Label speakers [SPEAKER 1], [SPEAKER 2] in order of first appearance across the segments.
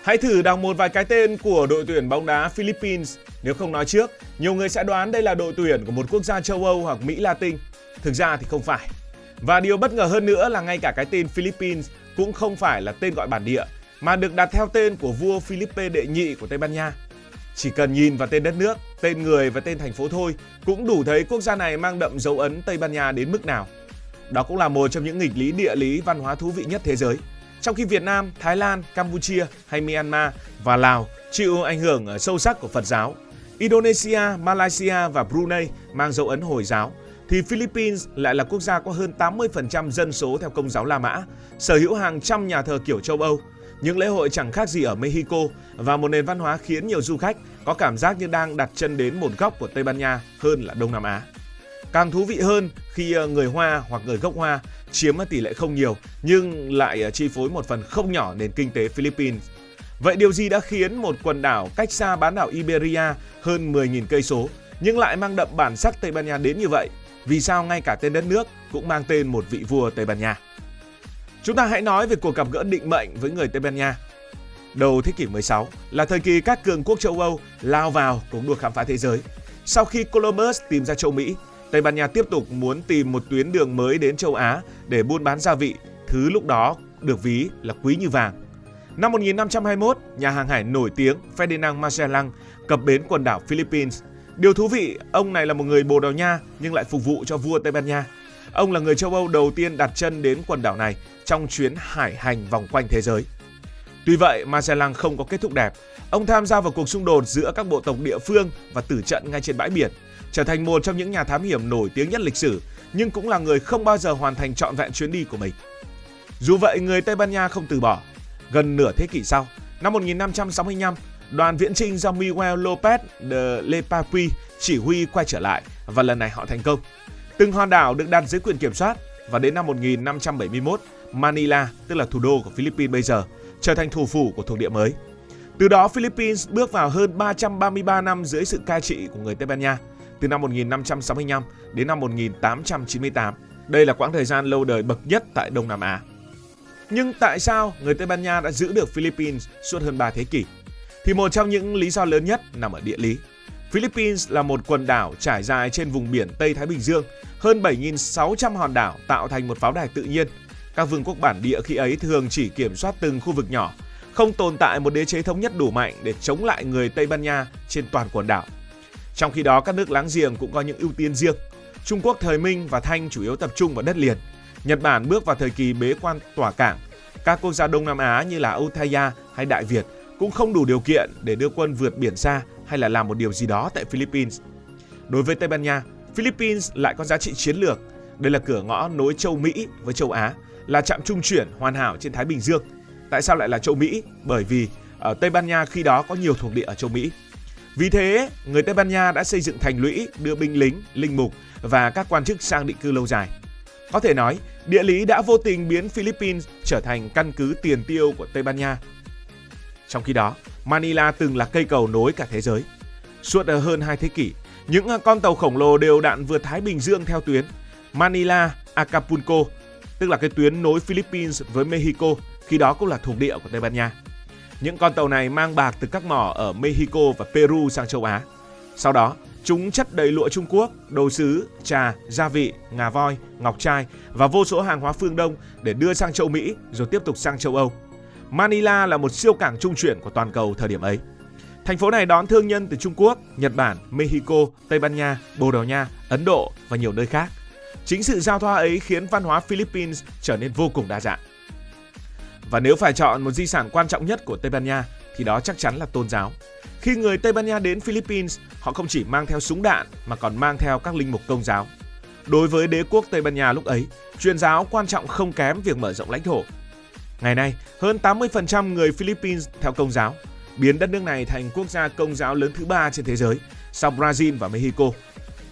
[SPEAKER 1] Hãy thử đọc một vài cái tên của đội tuyển bóng đá Philippines. Nếu không nói trước, nhiều người sẽ đoán đây là đội tuyển của một quốc gia châu Âu hoặc Mỹ Latin. Thực ra thì không phải. Và điều bất ngờ hơn nữa là ngay cả cái tên Philippines cũng không phải là tên gọi bản địa, mà được đặt theo tên của vua Philippe đệ nhị của Tây Ban Nha. Chỉ cần nhìn vào tên đất nước, tên người và tên thành phố thôi cũng đủ thấy quốc gia này mang đậm dấu ấn Tây Ban Nha đến mức nào. Đó cũng là một trong những nghịch lý địa lý văn hóa thú vị nhất thế giới. Trong khi Việt Nam, Thái Lan, Campuchia hay Myanmar và Lào chịu ảnh hưởng sâu sắc của Phật giáo, Indonesia, Malaysia và Brunei mang dấu ấn Hồi giáo, thì Philippines lại là quốc gia có hơn 80% dân số theo Công giáo La Mã, sở hữu hàng trăm nhà thờ kiểu châu Âu, những lễ hội chẳng khác gì ở Mexico và một nền văn hóa khiến nhiều du khách có cảm giác như đang đặt chân đến một góc của Tây Ban Nha hơn là Đông Nam Á. Càng thú vị hơn khi người Hoa hoặc người gốc Hoa chiếm tỷ lệ không nhiều nhưng lại chi phối một phần không nhỏ nền kinh tế Philippines. Vậy điều gì đã khiến một quần đảo cách xa bán đảo Iberia hơn 10.000 cây số nhưng lại mang đậm bản sắc Tây Ban Nha đến như vậy? Vì sao ngay cả tên đất nước cũng mang tên một vị vua Tây Ban Nha? Chúng ta hãy nói về cuộc gặp gỡ định mệnh với người Tây Ban Nha. Đầu thế kỷ 16 là thời kỳ các cường quốc châu Âu lao vào cuộc đua khám phá thế giới. Sau khi Columbus tìm ra châu Mỹ, Tây Ban Nha tiếp tục muốn tìm một tuyến đường mới đến châu Á để buôn bán gia vị, thứ lúc đó được ví là quý như vàng. Năm 1521, nhà hàng hải nổi tiếng Ferdinand Magellan cập bến quần đảo Philippines. Điều thú vị, ông này là một người Bồ Đào Nha nhưng lại phục vụ cho vua Tây Ban Nha. Ông là người châu Âu đầu tiên đặt chân đến quần đảo này trong chuyến hải hành vòng quanh thế giới. Tuy vậy, Magellan không có kết thúc đẹp. Ông tham gia vào cuộc xung đột giữa các bộ tộc địa phương và tử trận ngay trên bãi biển, trở thành một trong những nhà thám hiểm nổi tiếng nhất lịch sử, nhưng cũng là người không bao giờ hoàn thành trọn vẹn chuyến đi của mình. Dù vậy, người Tây Ban Nha không từ bỏ. Gần nửa thế kỷ sau, năm 1565, đoàn viễn chinh do Miguel López de Lepapi chỉ huy quay trở lại và lần này họ thành công. Từng hòn đảo được đặt dưới quyền kiểm soát và đến năm 1571, Manila, tức là thủ đô của Philippines bây giờ, trở thành thủ phủ của thuộc địa mới. Từ đó, Philippines bước vào hơn 333 năm dưới sự cai trị của người Tây Ban Nha, từ năm 1565 đến năm 1898. Đây là quãng thời gian lâu đời bậc nhất tại Đông Nam Á. Nhưng tại sao người Tây Ban Nha đã giữ được Philippines suốt hơn 3 thế kỷ? Thì một trong những lý do lớn nhất nằm ở địa lý. Philippines là một quần đảo trải dài trên vùng biển Tây Thái Bình Dương, hơn 7.600 hòn đảo tạo thành một pháo đài tự nhiên. Các vương quốc bản địa khi ấy thường chỉ kiểm soát từng khu vực nhỏ, không tồn tại một đế chế thống nhất đủ mạnh để chống lại người Tây Ban Nha trên toàn quần đảo. Trong khi đó, các nước láng giềng cũng có những ưu tiên riêng. Trung Quốc thời Minh và Thanh chủ yếu tập trung vào đất liền. Nhật Bản bước vào thời kỳ bế quan tỏa cảng. Các quốc gia Đông Nam Á như là Ayutthaya hay Đại Việt cũng không đủ điều kiện để đưa quân vượt biển xa hay là làm một điều gì đó tại Philippines. Đối với Tây Ban Nha, Philippines lại có giá trị chiến lược. Đây là cửa ngõ nối châu Mỹ với châu Á, là trạm trung chuyển hoàn hảo trên Thái Bình Dương. Tại sao lại là châu Mỹ? Bởi vì ở Tây Ban Nha khi đó có nhiều thuộc địa ở châu Mỹ. Vì thế, người Tây Ban Nha đã xây dựng thành lũy, đưa binh lính, linh mục và các quan chức sang định cư lâu dài. Có thể nói, địa lý đã vô tình biến Philippines trở thành căn cứ tiền tiêu của Tây Ban Nha. Trong khi đó, Manila từng là cây cầu nối cả thế giới. Suốt hơn 2 thế kỷ, những con tàu khổng lồ đều đặn vượt Thái Bình Dương theo tuyến Manila, Acapulco, tức là cái tuyến nối Philippines với Mexico, khi đó cũng là thuộc địa của Tây Ban Nha. Những con tàu này mang bạc từ các mỏ ở Mexico và Peru sang châu Á. Sau đó, chúng chất đầy lụa Trung Quốc, đồ sứ, trà, gia vị, ngà voi, ngọc trai và vô số hàng hóa phương Đông để đưa sang châu Mỹ rồi tiếp tục sang châu Âu. Manila là một siêu cảng trung chuyển của toàn cầu thời điểm ấy. Thành phố này đón thương nhân từ Trung Quốc, Nhật Bản, Mexico, Tây Ban Nha, Bồ Đào Nha, Ấn Độ và nhiều nơi khác. Chính sự giao thoa ấy khiến văn hóa Philippines trở nên vô cùng đa dạng. Và nếu phải chọn một di sản quan trọng nhất của Tây Ban Nha thì đó chắc chắn là tôn giáo. Khi người Tây Ban Nha đến Philippines, họ không chỉ mang theo súng đạn mà còn mang theo các linh mục Công giáo. Đối với đế quốc Tây Ban Nha lúc ấy, truyền giáo quan trọng không kém việc mở rộng lãnh thổ. Ngày nay, hơn 80% người Philippines theo Công giáo, biến đất nước này thành quốc gia Công giáo lớn thứ 3 trên thế giới, sau Brazil và Mexico.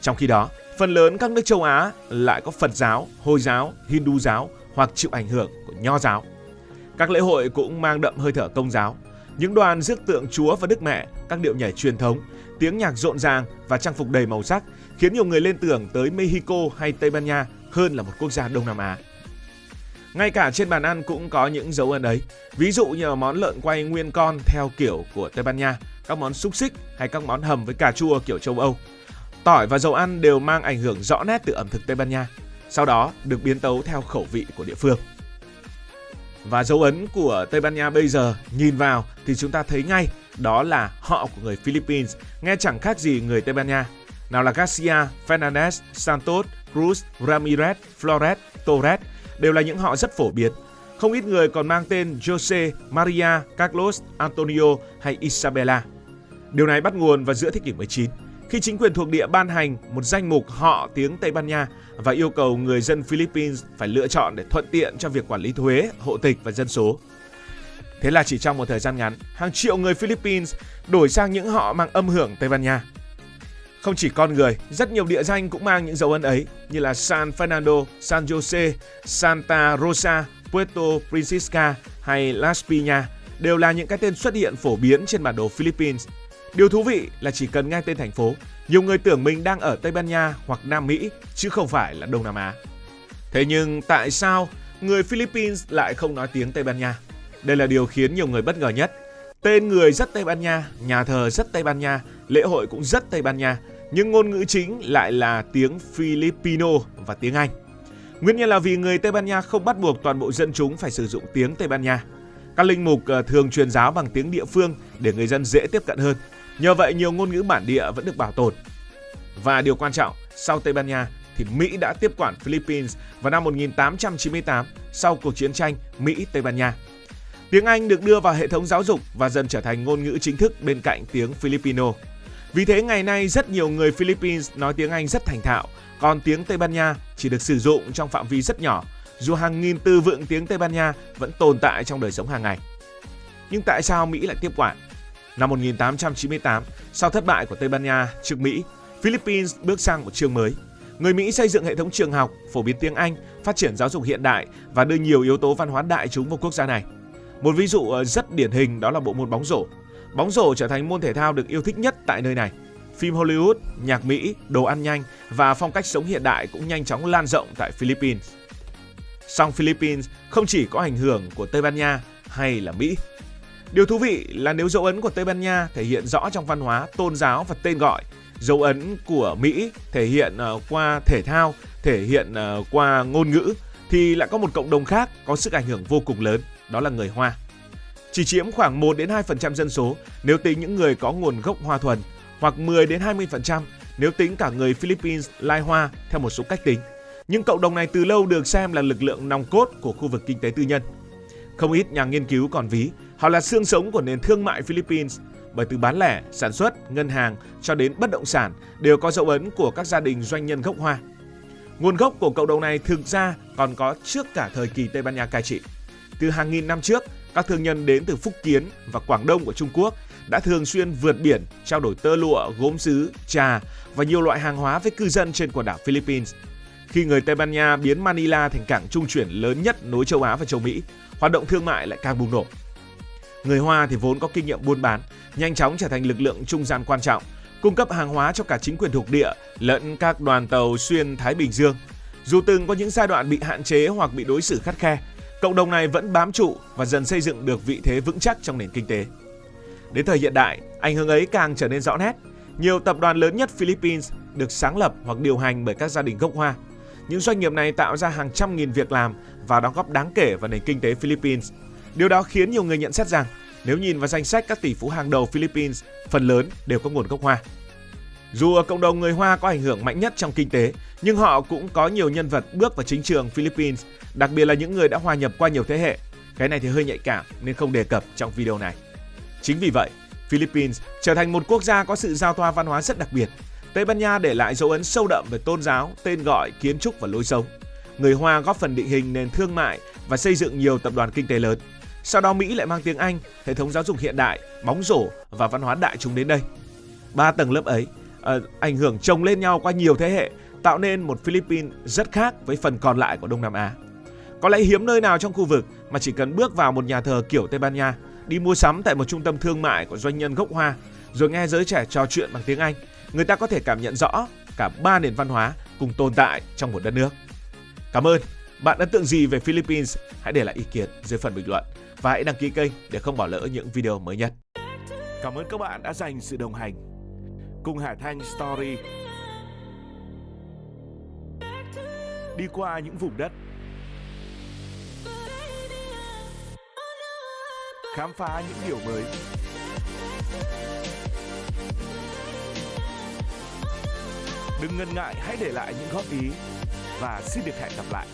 [SPEAKER 1] Trong khi đó, phần lớn các nước châu Á lại có Phật giáo, Hồi giáo, Hindu giáo hoặc chịu ảnh hưởng của Nho giáo. Các lễ hội cũng mang đậm hơi thở Công giáo. Những đoàn rước tượng Chúa và Đức Mẹ, các điệu nhảy truyền thống, tiếng nhạc rộn ràng và trang phục đầy màu sắc khiến nhiều người liên tưởng tới Mexico hay Tây Ban Nha hơn là một quốc gia Đông Nam Á. Ngay cả trên bàn ăn cũng có những dấu ấn ấy. Ví dụ như món lợn quay nguyên con theo kiểu của Tây Ban Nha, các món xúc xích hay các món hầm với cà chua kiểu châu Âu. Tỏi và dầu ăn đều mang ảnh hưởng rõ nét từ ẩm thực Tây Ban Nha, sau đó được biến tấu theo khẩu vị của địa phương. Và dấu ấn của Tây Ban Nha bây giờ nhìn vào thì chúng ta thấy ngay đó là họ của người Philippines, nghe chẳng khác gì người Tây Ban Nha. Nào là Garcia, Fernandez, Santos, Cruz, Ramirez, Flores, Torres đều là những họ rất phổ biến. Không ít người còn mang tên Jose, Maria, Carlos, Antonio hay Isabella. Điều này bắt nguồn vào giữa thế kỷ 19, khi chính quyền thuộc địa ban hành một danh mục họ tiếng Tây Ban Nha và yêu cầu người dân Philippines phải lựa chọn để thuận tiện cho việc quản lý thuế, hộ tịch và dân số. Thế là chỉ trong một thời gian ngắn, hàng triệu người Philippines đổi sang những họ mang âm hưởng Tây Ban Nha. Không chỉ con người, rất nhiều địa danh cũng mang những dấu ấn ấy như là San Fernando, San Jose, Santa Rosa, Puerto Princesa hay Las Piñas đều là những cái tên xuất hiện phổ biến trên bản đồ Philippines. Điều thú vị là chỉ cần nghe tên thành phố, nhiều người tưởng mình đang ở Tây Ban Nha hoặc Nam Mỹ chứ không phải là Đông Nam Á. Thế nhưng tại sao người Philippines lại không nói tiếng Tây Ban Nha? Đây là điều khiến nhiều người bất ngờ nhất. Tên người rất Tây Ban Nha, nhà thờ rất Tây Ban Nha, lễ hội cũng rất Tây Ban Nha, nhưng ngôn ngữ chính lại là tiếng Filipino và tiếng Anh. Nguyên nhân là vì người Tây Ban Nha không bắt buộc toàn bộ dân chúng phải sử dụng tiếng Tây Ban Nha. Các linh mục thường truyền giáo bằng tiếng địa phương để người dân dễ tiếp cận hơn. Nhờ vậy nhiều ngôn ngữ bản địa vẫn được bảo tồn. Và điều quan trọng, sau Tây Ban Nha thì Mỹ đã tiếp quản Philippines vào năm 1898 sau cuộc chiến tranh Mỹ-Tây Ban Nha. Tiếng Anh được đưa vào hệ thống giáo dục và dần trở thành ngôn ngữ chính thức bên cạnh tiếng Filipino. Vì thế ngày nay rất nhiều người Philippines nói tiếng Anh rất thành thạo, còn tiếng Tây Ban Nha chỉ được sử dụng trong phạm vi rất nhỏ, dù hàng nghìn từ vựng tiếng Tây Ban Nha vẫn tồn tại trong đời sống hàng ngày. Nhưng tại sao Mỹ lại tiếp quản? Năm 1898, sau thất bại của Tây Ban Nha trước Mỹ, Philippines bước sang một chương mới. Người Mỹ xây dựng hệ thống trường học, phổ biến tiếng Anh, phát triển giáo dục hiện đại và đưa nhiều yếu tố văn hóa đại chúng vào quốc gia này. Một ví dụ rất điển hình đó là bộ môn bóng rổ. Bóng rổ trở thành môn thể thao được yêu thích nhất tại nơi này. Phim Hollywood, nhạc Mỹ, đồ ăn nhanh và phong cách sống hiện đại cũng nhanh chóng lan rộng tại Philippines. Song Philippines không chỉ có ảnh hưởng của Tây Ban Nha hay là Mỹ. Điều thú vị là nếu dấu ấn của Tây Ban Nha thể hiện rõ trong văn hóa, tôn giáo và tên gọi, dấu ấn của Mỹ thể hiện qua thể thao, thể hiện qua ngôn ngữ, thì lại có một cộng đồng khác có sức ảnh hưởng vô cùng lớn, đó là người Hoa. Chỉ chiếm khoảng 1 đến 2% dân số nếu tính những người có nguồn gốc Hoa thuần, hoặc 10 đến 20% nếu tính cả người Philippines lai Hoa theo một số cách tính. Nhưng cộng đồng này từ lâu được xem là lực lượng nòng cốt của khu vực kinh tế tư nhân. Không ít nhà nghiên cứu còn ví họ là xương sống của nền thương mại Philippines, bởi từ bán lẻ, sản xuất, ngân hàng cho đến bất động sản đều có dấu ấn của các gia đình doanh nhân gốc Hoa. Nguồn gốc của cộng đồng này thực ra còn có trước cả thời kỳ Tây Ban Nha cai trị. Từ hàng nghìn năm trước, các thương nhân đến từ Phúc Kiến và Quảng Đông của Trung Quốc đã thường xuyên vượt biển trao đổi tơ lụa, gốm sứ, trà và nhiều loại hàng hóa với cư dân trên quần đảo Philippines. Khi người Tây Ban Nha biến Manila thành cảng trung chuyển lớn nhất nối châu Á và châu Mỹ, hoạt động thương mại lại càng bùng nổ. Người Hoa thì vốn có kinh nghiệm buôn bán, nhanh chóng trở thành lực lượng trung gian quan trọng, cung cấp hàng hóa cho cả chính quyền thuộc địa lẫn các đoàn tàu xuyên Thái Bình Dương. Dù từng có những giai đoạn bị hạn chế hoặc bị đối xử khắt khe, cộng đồng này vẫn bám trụ và dần xây dựng được vị thế vững chắc trong nền kinh tế. Đến thời hiện đại, ảnh hưởng ấy càng trở nên rõ nét. Nhiều tập đoàn lớn nhất Philippines được sáng lập hoặc điều hành bởi các gia đình gốc Hoa. Những doanh nghiệp này tạo ra hàng trăm nghìn việc làm và đóng góp đáng kể vào nền kinh tế Philippines. Điều đó khiến nhiều người nhận xét rằng nếu nhìn vào danh sách các tỷ phú hàng đầu Philippines, phần lớn đều có nguồn gốc Hoa. Dù cộng đồng người Hoa có ảnh hưởng mạnh nhất trong kinh tế, nhưng họ cũng có nhiều nhân vật bước vào chính trường Philippines, đặc biệt là những người đã hòa nhập qua nhiều thế hệ. Cái này thì hơi nhạy cảm nên không đề cập trong video này. Chính vì vậy, Philippines trở thành một quốc gia có sự giao thoa văn hóa rất đặc biệt. Tây Ban Nha để lại dấu ấn sâu đậm về tôn giáo, tên gọi, kiến trúc và lối sống. Người Hoa góp phần định hình nền thương mại và xây dựng nhiều tập đoàn kinh tế lớn. Sau đó Mỹ lại mang tiếng Anh, hệ thống giáo dục hiện đại, bóng rổ và văn hóa đại chúng đến đây. 3 tầng lớp ấy ảnh hưởng chồng lên nhau qua nhiều thế hệ, tạo nên một Philippines rất khác với phần còn lại của Đông Nam Á. Có lẽ hiếm nơi nào trong khu vực mà chỉ cần bước vào một nhà thờ kiểu Tây Ban Nha, đi mua sắm tại một trung tâm thương mại của doanh nhân gốc Hoa, rồi nghe giới trẻ trò chuyện bằng tiếng Anh, người ta có thể cảm nhận rõ cả 3 nền văn hóa cùng tồn tại trong một đất nước. Cảm ơn Bạn ấn tượng gì về Philippines? Hãy để lại ý kiến dưới phần bình luận và hãy đăng ký kênh để không bỏ lỡ những video mới nhất. Cảm ơn các bạn đã dành sự đồng hành cùng Hải Thanh Story. Đi qua những vùng đất, khám phá những điều mới. Đừng ngần ngại, hãy để lại những góp ý và xin được hẹn gặp lại.